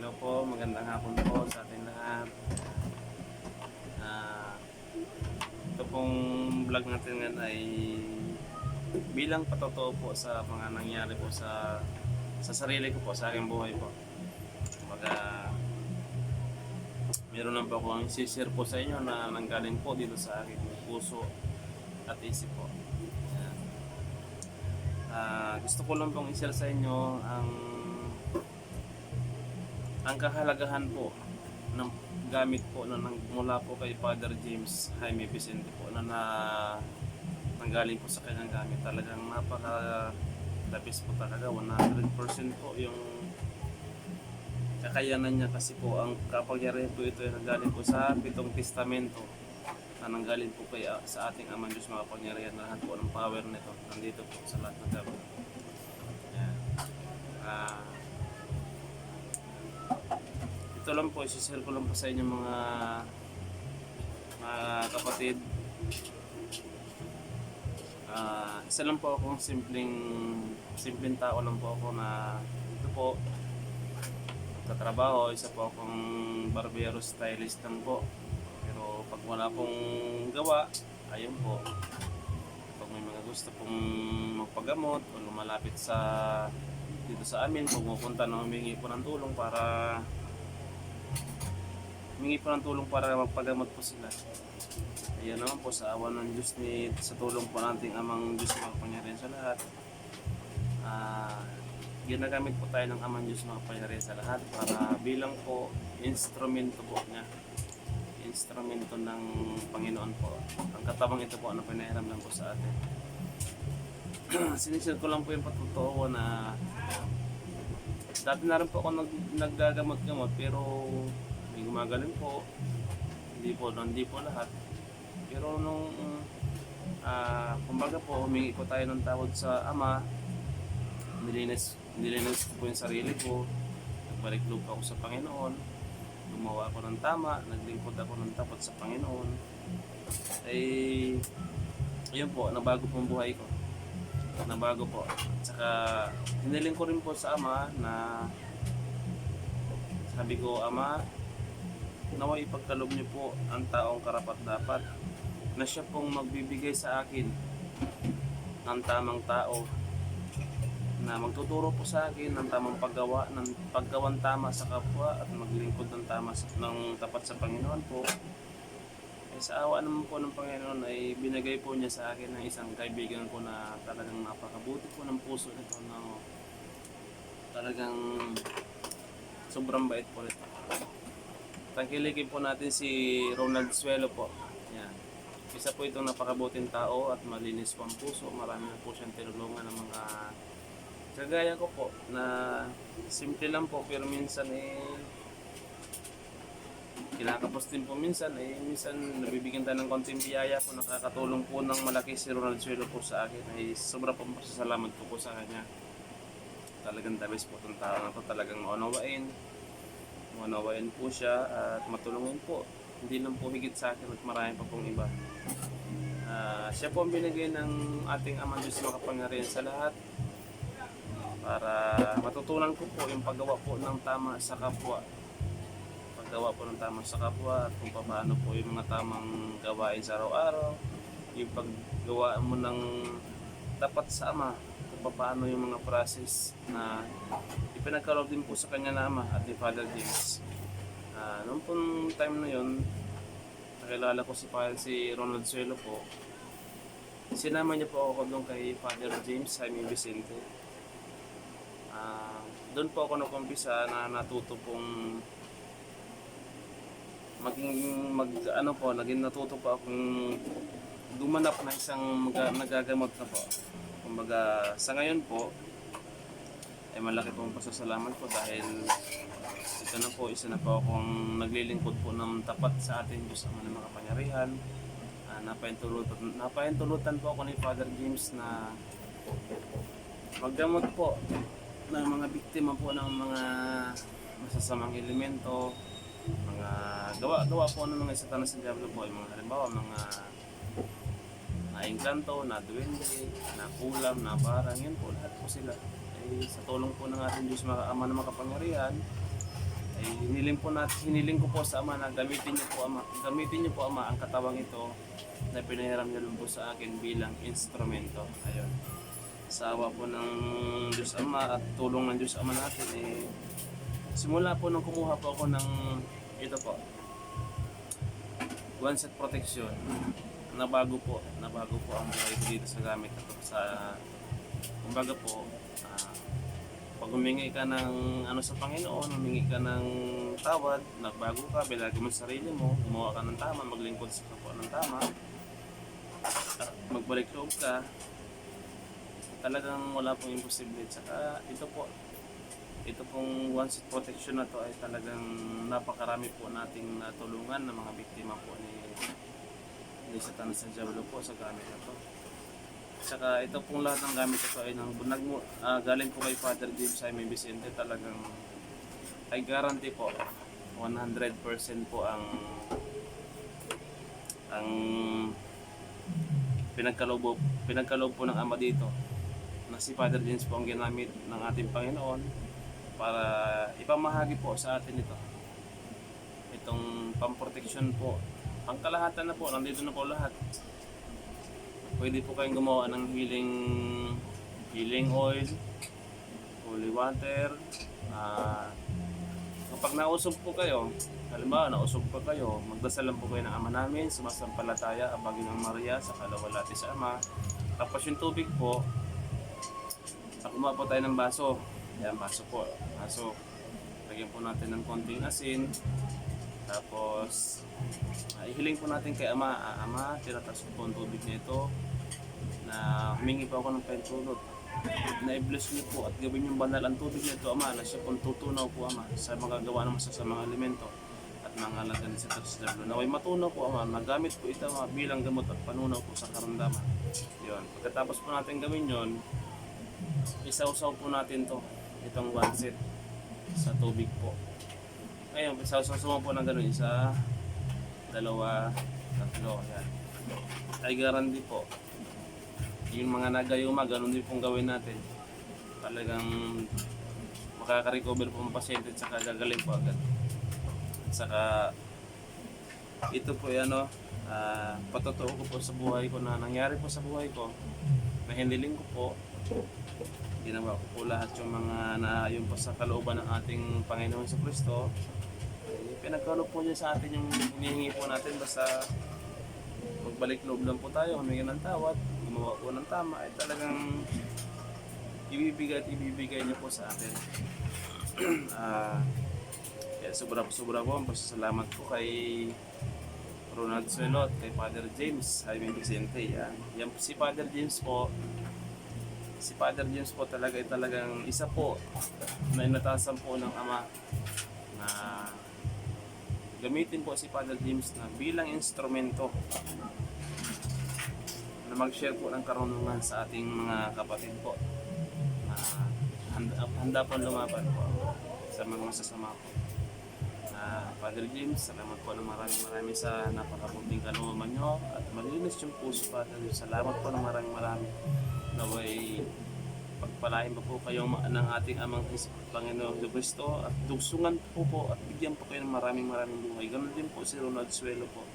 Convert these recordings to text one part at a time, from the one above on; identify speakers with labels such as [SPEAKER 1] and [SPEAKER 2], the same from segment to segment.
[SPEAKER 1] Hello po, magandang hapon po sa ating lahat. Ah, Ito pong vlog natin ngayon ay bilang patotoo po sa mga nangyari po sa sarili ko po, sa aking buhay po. Kumbaga, meron lang po akong i-share po sa inyo na nanggaling po dito sa aking puso at isip po. Ayan. Gusto ko lang pong i-share sa inyo ang kahalagahan po ng gamit po na mula po kay Father James Jaime Vicente po na nanggaling po sa kanyang gamit. Talagang napaka labis po talaga, 100% po yung kakayanan niya, kasi po ang kapangyarihan po ito ay nanggaling po sa 7 testamento na nanggaling po sa ating Amang Diyos makapangyarihan. Lahat po ng power nito nandito po sa lahat ng gawin. Ayan. Ito lang po, isi-share ko lang po sa inyo mga kapatid. Isa lang po akong simpleng tao lang po ako na ito po katrabaho. Isa po akong barbero stylist lang po. Pero pag wala pong gawa, ayun po, pag may mga gusto pong magpagamot o lumalapit dito sa amin, pumupunta na humingi po ng tulong para magpagamot po sila. Ayan naman po, sa awa ng Diyos, sa tulong po nating Amang Diyos makapangyarihan sa lahat, ginagamit po tayo ng Amang Diyos makapangyarihan sa lahat para bilang po instrumento po niya, instrumento ng Panginoon po. Ang katabang ito po na pinahiram lang po sa atin. Sinishare ko lang po yung patotoo na dati na rin po ako naggagamot-gamot, pero may gumagaling po, hindi po lahat. Pero nung kumbaga po, humingi po tayo ng tawad sa Ama, nilinis ko po yung sarili ko, nagbalik loob ako sa Panginoon, gumawa ako ng tama, naglingkod ako ng tapat sa Panginoon, yun po, nabago po ang buhay ko. Nabago po. Tsaka hiniling ko rin po sa Ama na sabi ko, Ama, naway ipagkaloob niyo po ang taong karapat-dapat na siya pong magbibigay sa akin ng tamang tao na magtuturo po sa akin ng tamang paggawang tama sa kapwa at maglingkod ng tapat sa Panginoon po. Sa awa naman po ng Panginoon ay binigay po niya sa akin ng isang kaibigan ko na talagang napakabuti po ng puso nito, na talagang sobrang bait po nito. Tangkilikin po natin si Ronald Suelo po. Yan. Isa po itong napakabuting tao at malinis po ang puso. Marami na po siyang tinulungan ng mga kagaya ko po na simple lang po, pero minsan kinakapos din po minsan nabibigyan tayo ng konting biyaya po, nakakatulong po ng malaki si Ronald Suelo po sa akin. Sobra po pasasalamat po sa kanya. Talagang the best po itong tao na to. Talagang maunawain po siya at matulungin po. Hindi lang po higit sa akin at marami pa pong iba. Siya po ang binigay ng ating Amang Diyos makapangyarihan sa lahat para matutunan ko po yung paggawa po ng tama sa kapwa. Paggawa po ng tama sa kapwa at kung paano po yung mga tamang gawain sa araw-araw. Yung paggawa mo ng tapat sa Ama, kung paano yung mga process na ipinagkaloob din po sa kanya na Ama at ni Father James. Noong pong time na yun, nakilala ko si Ronald Suelo po. Sinama niya po ako doon kay Father James Jaime Vicente. Doon po ako nag-umpisa na natuto pong naging natuto po akong gumanap na isang nagagamot na po. Kumbaga, sa ngayon po, ay malaki pong pasasalamat po dahil isa na po akong naglilingkod po ng tapat sa ating Diyos Ama na makapangyarihan. Napahintulutan po ako ni Father James na maggamot po ng mga biktima po ng mga masasamang elemento, mga gawa po ng mga satanas ng diablo po, yung mga halimbawa mga na-engkanto, na duwende, na kulam, na barang, yun po lahat po sila. Sa tulong po ng ating Diyos Ama na makapangyarihan, ay hiniling ko po sa Ama na gamitin niyo po Ama ang katawang ito na pinahiram niyo po sa akin bilang instrumento. Ayun. Sa awa po ng Diyos Ama at tulong ng Diyos Ama natin, simula po nung kumuha po ako ng ito po, one set protection, nabago po ang buhay ko dito sa gamit ito. Kumbaga po, pag humingi ka ng sa Panginoon, humingi ka ng tawad, nagbago ka, bilagi mo sa sarili mo, gumawa ka ng tama, maglingkod sa kapwa ng tama, at magbalik loob ka, talagang wala pong imposible. Saka ito pong one set protection na to ay talagang napakarami po nating natulungan ng mga biktima po ni Satan sa Diablo po sa gamit na to. Saka ito pong lahat ng gamit ito ay galing po kay Father James Jaime Vicente. Talagang ay guarantee po 100% po ang pinagkaloob po ng Ama dito na si Father James po ang ginamit ng ating Panginoon para ipamahagi po sa atin itong pamproteksyon po, pangkalahatan na po, nandito na po lahat. Pwede po kayong gumawa ng healing oil, holy water. Kapag nausob po kayo, halimbawa nausob pa kayo, magdasal lang po kayo ng Ama namin, sumasampalataya, abagin ng Maria, sa kalawalati sa Ama. Tapos yung tubig po, gumawa po tayo ng baso. Yan, baso po. Baso. Lagyan po natin ng konting asin. Tapos, ihiling po natin kay Ama. Ama, tinatas ko po ang tubig nito na humingi po ako ng pentulot. Na i-bless niyo po at gawin yung banal ang tubig nito, Ama, na siya pong tutunaw po, Ama, sa mga gawa ng masasamang elemento at mga alagan sa Diablo. Naway matunaw po, Ama, magamit po ito, Ama, bilang gamot at panunaw po sa karamdaman. Yun. Pagkatapos po natin gawin yon, isawsaw po natin itong one set sa tubig po. Ngayon, isawsaw po ng gano'n, 1, 2, 3, yan. Ay guarantee po, yung mga nagayuma, gano'n din pong gawin natin. Talagang makaka-recover po ang pasyente at saka gagaling po agad. At saka ito po patotoo ko po sa buhay ko na nangyari po sa buhay ko na hiniling ko po, ginawa ko po lahat yung mga naayon po sa kalooban ng ating Panginoon sa Kristo. Pinagkaloob po niya sa atin yung hinihingi po natin, basta magbalik loob lang po tayo, humingi ng tawad, gumawa po ng tama, ay talagang ibibigay niyo po sa atin. Kaya sobra po ang pasasalamat ko kay Ronald Suelo at kay Father James Jaime Vicente. Yan si Father James po. Si Father James po talagang isa po na inatasan po ng Ama na gamitin po si Father James na bilang instrumento na mag-share po ng karunungan sa ating mga kapatid po na handa po lumaban po sa mga masasama po. Father James, salamat po ng marami sa napakabuting kalooban nyo at malinis yung puso, Father. Salamat po ng marami. Naway pagpalain pa po kayo ng ating Amang Panginoong Kristo at dugsungan po at bigyan po kayo ng maraming buhay. Ganun din po si Ronald Suelo po.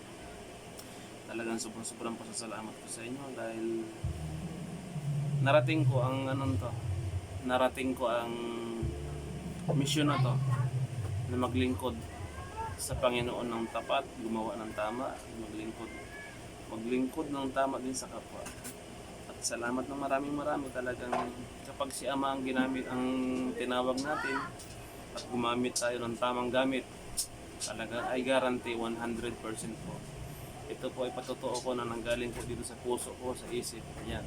[SPEAKER 1] Talagang sobrang pasasalamat po sa inyo dahil narating ko ang misyon na to na maglingkod sa Panginoon ng tapat, gumawa ng tama, maglingkod ng tama din sa kapwa. Salamat ng marami talagang kapag si Ama ang ginamit, ang tinawag natin at gumamit tayo ng tamang gamit, talaga ay guarantee 100% po. Ito po ay patotoo ko na nanggaling po dito sa puso ko, sa isip. Yan.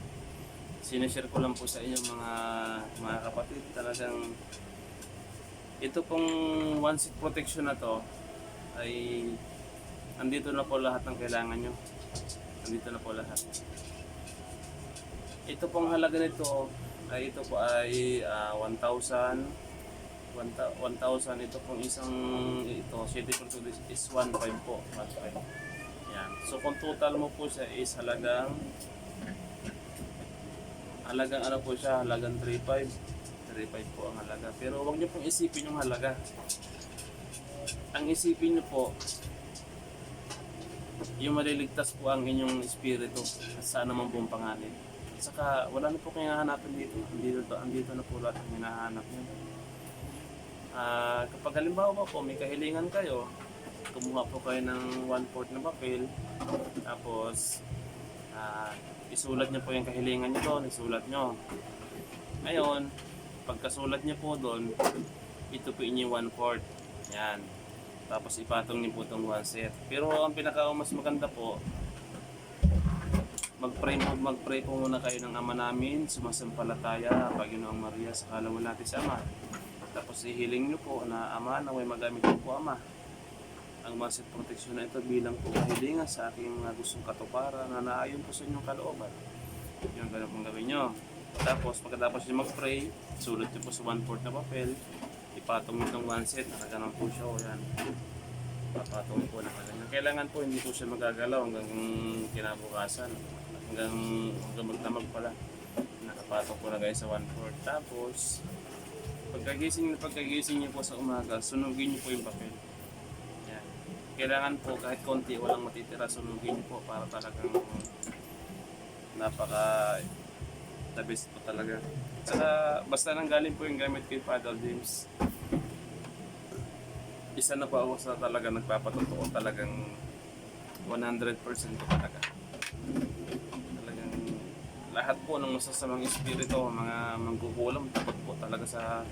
[SPEAKER 1] Sinishare ko lang po sa inyo mga kapatid. Talagang ito pong one set protection na to ay andito na po lahat ng kailangan nyo. Andito na po lahat. Ito pong halaga nito ay 1,000. 1,000 ito pong city product is 1,500 po. 1,500. Yan. So kung total mo po siya is halagang po siya, halagang 3,500 po ang halaga. Pero wag niyo pong isipin yung halaga. ang isipin niyo po, yung maliligtas po ang inyong espiritu at saan naman pong panganib. At saka wala na po kayong hahanapin dito. Andito na po lahat ang hinahanap niyo. Kapag halimbawa po may kahilingan kayo, kumuha po kayo ng 1/4 na papel, tapos isulat niyo po yung kahilingan niyo doon, isulat niyo. Ngayon, pagkasulat niyo po doon, ito po inyo 1/4. Yan. Tapos ipatong niyo po itong 1 set. Pero ang mas maganda po, mag-pray po muna kayo ng Ama namin, sumasampalataya, Panginoong Maria, sa kalawal natin sa Ama. Tapos ihiling niyo po na Ama, naway magamit niyo po Ama ang maset protection na ito bilang po kahilingan sa aking mga gustong katuparan na naayon po sa inyong kalooban. Yung ganun pong gawin nyo. Tapos pagkatapos nyo mag-pray, sulat nyo po sa 1/4 na papel, ipatong nyo itong 1 set, nakaganon po siya o yan. Papatong po nakaganon. Kailangan po hindi po siya magagalaw hanggang kinabukasan, hanggang magdamag pala. Nakapatong po na guys sa 1/4. Tapos pagkagising nyo po sa umaga, sunugin nyo po yung papel. Kailangan po kahit konti walang matitira, sunugin niyo po para talagang napaka the best po talaga. Saka basta nanggaling po yung gamit kay Father James, isa na po ako sa talaga nagpapatotoo, talagang 100% po talaga. Talagang lahat po ng masasamang espiritu, mga mangkukulam, takot po talaga sa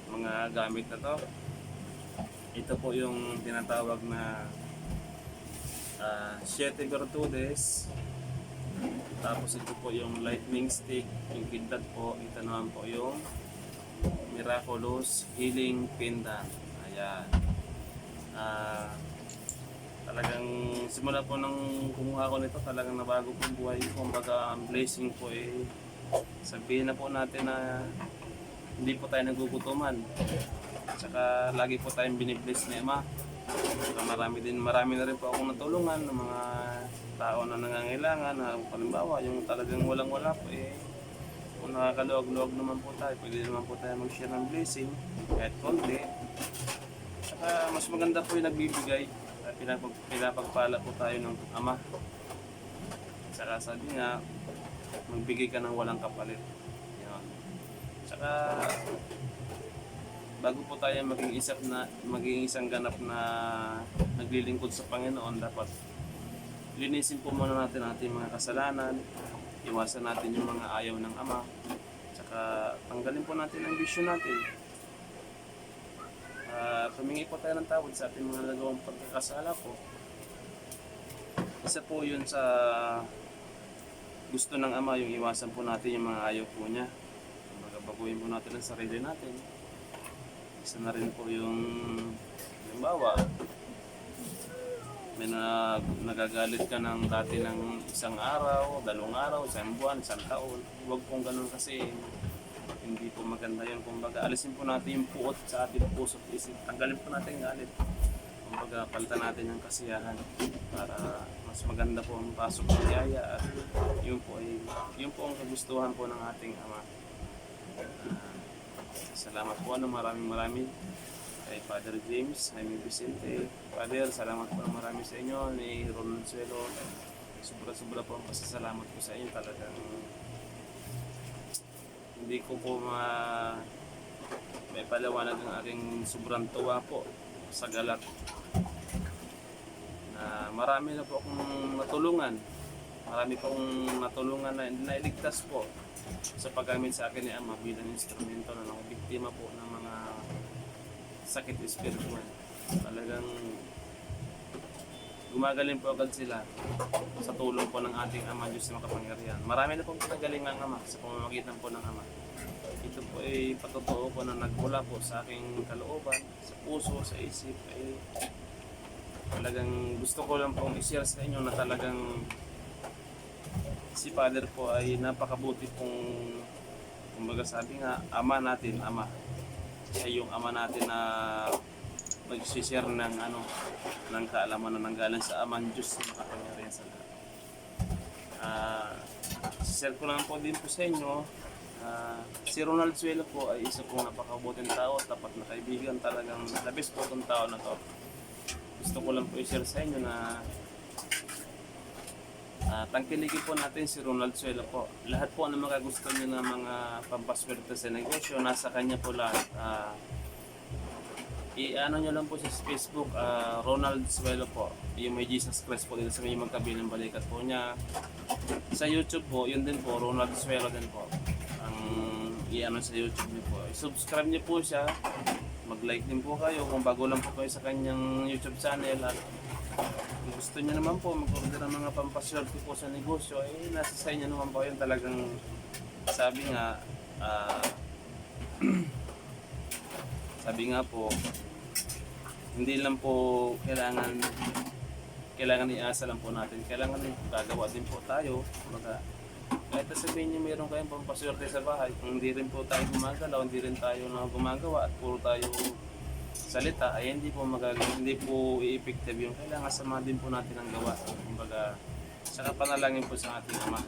[SPEAKER 1] mga gamit na to. Ito po yung tinatawag na 7 virtudes. Tapos ito po yung lightning stick, yung kidlat po. Ito naman po yung miraculous healing pendant. Ayan. Talagang simula po nang kumuha ko nito, talagang nabago po ang buhay ko. Kumbaga ang blessing po sabihin na po natin na hindi po tayo nagugutuman. Saka lagi po tayong binibless ni Ama. Saka marami na rin po akong natulungan ng mga tao na nangangailangan, na halimbawa yung talagang walang-wala po kung nakakaluwag-luwag naman po tayo, pwede naman po tayo mag-share ng blessing kahit konti. Saka mas maganda po yung nagbibigay at pinapagpala po tayo ng Ama. Saka sabi nga, magbigay ka ng walang kapalit. Yan. Saka bago po tayo maging isang ganap na naglilingkod sa Panginoon, dapat linisin po muna natin ating mga kasalanan, iwasan natin yung mga ayaw ng Ama, tsaka tanggalin po natin ang bisyo natin. Humingi po tayo ng tawad sa ating mga nagawang pagkakasala po. Isa po yun sa gusto ng Ama, yung iwasan po natin yung mga ayaw po niya. Baguhin po natin ang sarili natin. Isa na rin po yung halimbawa, may nagagalit ka ng dati ng isang araw, 2 araw, 1 buwan, 1 taon. Huwag pong ganun kasi hindi po maganda yun. Kumbaga, alisin po natin yung puot sa ating puso at isip. Tanggalin po natin yung galit. Kumbaga, palitan natin yung kasiyahan para mas maganda po ang pasok ng biyaya at yun po ang kagustuhan po ng ating Ama. Salamat po maraming kay Father James, Jaime Vicente. Father, salamat po marami sa inyo, ni Ron Suelo. Sobra po ang pasasalamat ko sa inyo. Talagang hindi ko po may paliwanag ang aking sobrang tuwa po sa galak. Marami na po akong natulungan. Marami pong natulungan na nailigtas po sa paggamit sa akin ni Ama bilang instrumento na biktima po ng mga sakit espiritual. Talagang gumagaling po agad sila sa tulong po ng ating Ama Diyos na makapangyarihan. Marami na pong pinagaling ng Ama sa pamamagitan po ng Ama. Ito po ay patotoo po na nagmula po sa aking kalooban, sa puso, sa isip. Talagang gusto ko lang pong i-share sa inyo na talagang si Father po ay napakabuti pong, kumbaga sabi nga, Ama natin, Ama. Siya yung Ama natin na mag-share ng kaalaman na nanggaling sa Ama Diyos na makapangyarihan sa lahat. Share ko lang po din po sa inyo Si Ronald Suelo po ay isa pong napakabuting tao, tapat na kaibigan, talagang the best po itong tao na to. Gusto ko lang po i-share sa inyo na tangkilikin po natin si Ronald Suelo po. Lahat po na makagusto niyo ng mga pampaswerte sa negosyo, nasa kanya po lahat. I-ano nyo lang po sa Facebook, Ronald Suelo po. Yung may Jesus Christ po dito sa may magkabilang balikat po niya. Sa YouTube po, yun din po, Ronald Suelo din po. Ang i-ano sa YouTube niyo po. I-subscribe niyo po siya. Mag-like din po kayo kung bago lang po kayo sa kanyang YouTube channel. At kung gusto niyo naman po mag-order ng mga pampaswerte po sa negosyo, nasa sa inyo naman po yun. Talagang sabi nga, sabi nga po, hindi lang po kailangan iasa lang po natin. Kailangan din gagawa din po tayo. Kahit sabihin niyo meron kayong pampaswerte sa bahay, kung hindi rin po tayo gumagalaw, hindi rin tayo na gumagawa at puro tayo salita, ay hindi po hindi po i-effective yung kailangan sama din po natin ang gawa. Kumbaga, saka panalangin po sa ating Ama.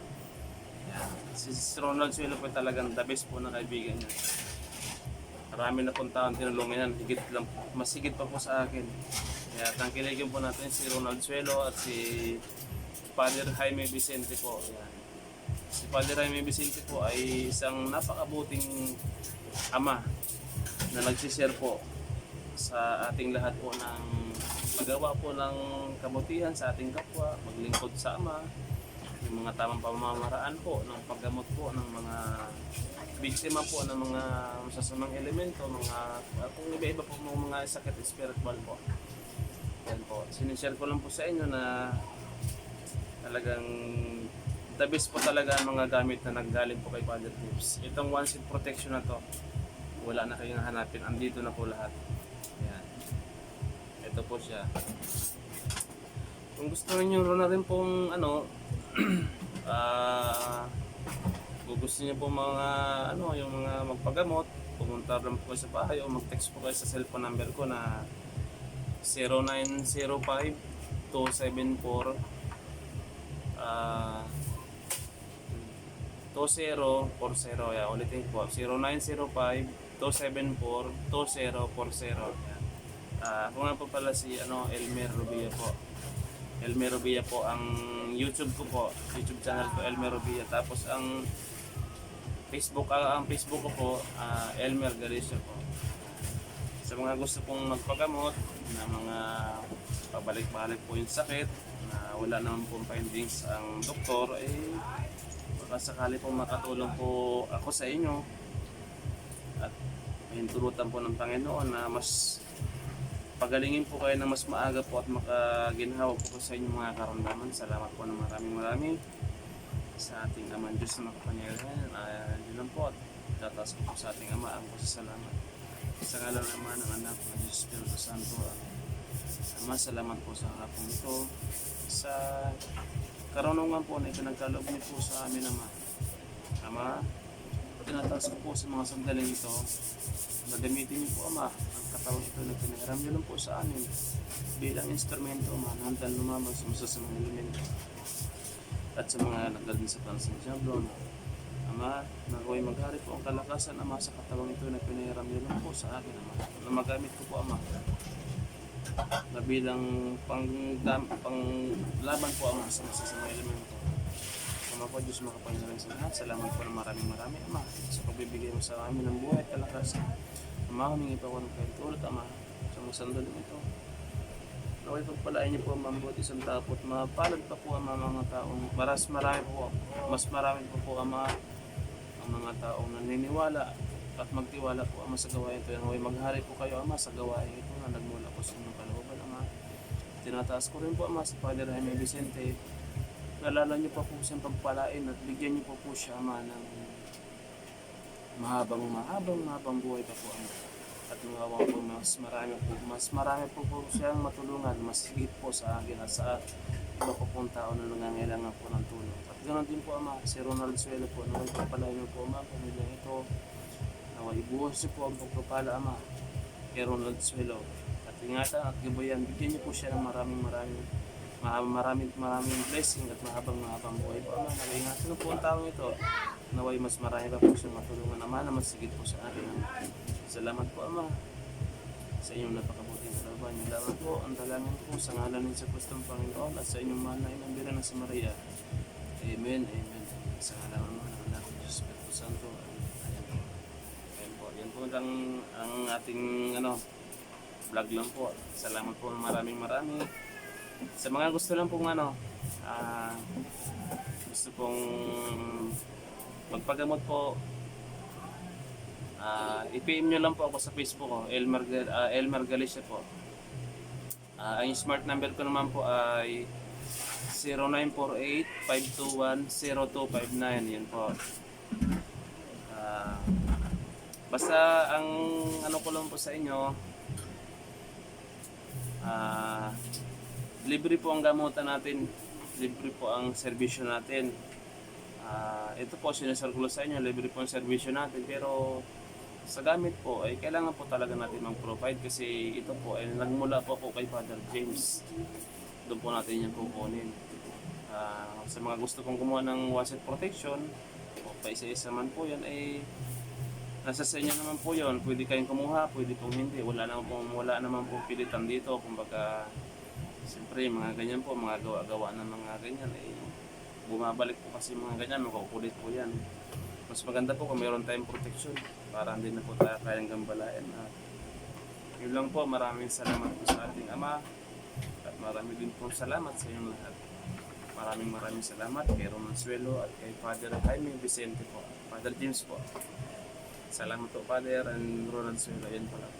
[SPEAKER 1] Si Ronald Suelo po talagang the best po na kaibigan niya. Marami na pong taon tinulungan yan, mas higit pa po sa akin. Kaya tangkilikin po natin si Ronald Suelo at si Father Jaime Vicente po. Yan. Si Father Jaime Vicente po ay isang napakabuting ama na nagsishare po sa ating lahat po ng magawa po ng kabutihan sa ating kapwa, maglingkod sa Ama, yung mga tamang pamamaraan po ng paggamot po ng mga biktima po ng mga masasamang elemento, kung iba-iba po mga sakit spiritual po. Yan po. Sinishare ko lang po sa inyo na talagang the best po talaga ang mga gamit na nanggaling po kay Father Tips. Itong one seed protection na to, wala na kayong hanapin. Andito na po lahat. Yan. Ito po siya. Kung gusto niyo na rin pong kung gusto niyo po mga yung mga magpagamot, pumunta lang po sa bahay o mag-text po kayo sa cellphone number ko na 0905-274 2040. Yan, ulitin po, 0905-274-2040. Yan. Ako nga po pala si Elmer Rubia po. Elmer Rubia po ang YouTube ko po, YouTube channel ko Elmer Rubia. Tapos ang Facebook ko po, Elmer Galicia po. Sa mga gusto pong magpagamot na mga pabalik-balik po yung sakit na wala naman pong findings ang doktor, baka sakali pong makatulong po ako sa inyo at hintulutan po ng Panginoon na mas pagalingin po kayo na mas maaga po at makaginhawa po sa inyong mga karamdaman. Salamat po ng maraming sa ating Ama Diyos na makapangyarihan. Yun lang po at tataas ko po sa ating Ama ang pasasalamat. Sa ngalan ng Ama, ng Anak, ng Diyos Espiritu Santo. Ama, salamat po sa hapong ito. Sa karunungan po na ipinagkaloob niyo po sa amin, Ama. Ama, tinataas ko po sa mga sandaling ito na gamitin niyo po, Ama, ang katawan ito na pinahiram niyo lang po sa amin bilang instrumento, Ama, na handang lumabang sa masasamang elemento at sa mga nagdalhin sa pansang Diablo. Ama, nagaway maghari po ang kalakasan, Ama, sa katawang ito na pinahiram niyo lang po sa akin, Ama, na magamit ko po, Ama, na bilang panglaban po, Ama, sa masasamang elemento. Ama po, Diyos makapangyarihan sa lahat, salamat po ng maraming, Ama, sa pagbibigay mo sa amin ng buhay at kalakasan. Ama, humingi pa ako ng kayo tulad, Ama, sa mga sandaling ito. Naway pagpalain niyo po, Ama, buhat isang tapot, mapalad pa po, Ama, mga taong mas marami po, Ama, ang mga taong naniniwala at magtiwala po, Ama, sa gawain ito. Naway maghari po kayo, Ama, sa gawain ito na nagmula po sa inyong kalooban, Ama. Tinataas ko rin po, Ama, si Father Jaime Vicente. Nalala niyo pa po siyang pagpalain at bigyan niyo po siya, Ama, ng mahabang buhay pa po, Ama. At mga po, mas marami po siyang matulungan, mas higit po sa akin at sa iba po pong tao na nangangailangan po ng tulong. At ganoon din po, Ama, si Ronald Suelo po, naway pagpalain niyo po, Ama, pamilya ito. Naway ibuhos niyo po ang pagpapala, Ama, kay Ronald Suelo. At ingatan at gabayan, bigyan niyo po siya ng maraming blessing at mahabang buhay po, Ama. Naway ingatan po ang taong ito naway mas marami pa po siyang matulungan, Ama, na mas sigit po sa akin. Salamat po, Ama, sa inyong napakabuting kalaban. Yung lamang po, ang dalangin ko sa ngalan ng sa Kristong Panginoon at sa inyong mahal na inang bilang na si Maria. Amen, amen. Sa ngalan ng mga anak ng Diyos Espiritu Santo. Ayan po. Ayan po. Yan po ang ating vlog lang po. Salamat po ng maraming. Sa mga gusto lang pong gusto pong magpagamot po, i-PM nyo lang po ako sa Facebook ko, Elmer Galicia po. Ang smart number ko naman po ay 0948-521-0259. Yan po. Basta ang ko lang po sa inyo, libre po ang gamutan natin, libre po ang serbisyo natin. Ito po sinasar ko sa inyo, libre po ang serbisyo natin, pero sa gamit po ay kailangan po talaga natin mag-provide kasi ito po ay nagmula po kay Father James. Doon po natin yan kukunin. Sa mga gusto pong gumawa ng washer protection o paisa-isa man po yan ay nasa sa inyo naman po yun. Pwede kayong kumuha, pwede pong hindi. Wala naman pong pilitan dito. Kumbaga, siyempre mga ganyan po, mga gawa-gawa ng mga ganyan ay bumabalik po kasi mga ganyan, makukulit po yan. Mas maganda po kung mayroon tayong protection para hindi na po tayo kayang gambalain. Yun lang po, maraming salamat po sa ating Ama at marami din po salamat sa inyong lahat. Maraming salamat kay Roman Suelo at kay Father Jaime Vicente po, Father James po. Salamat po Father and Ronald Suelo, yan po lang.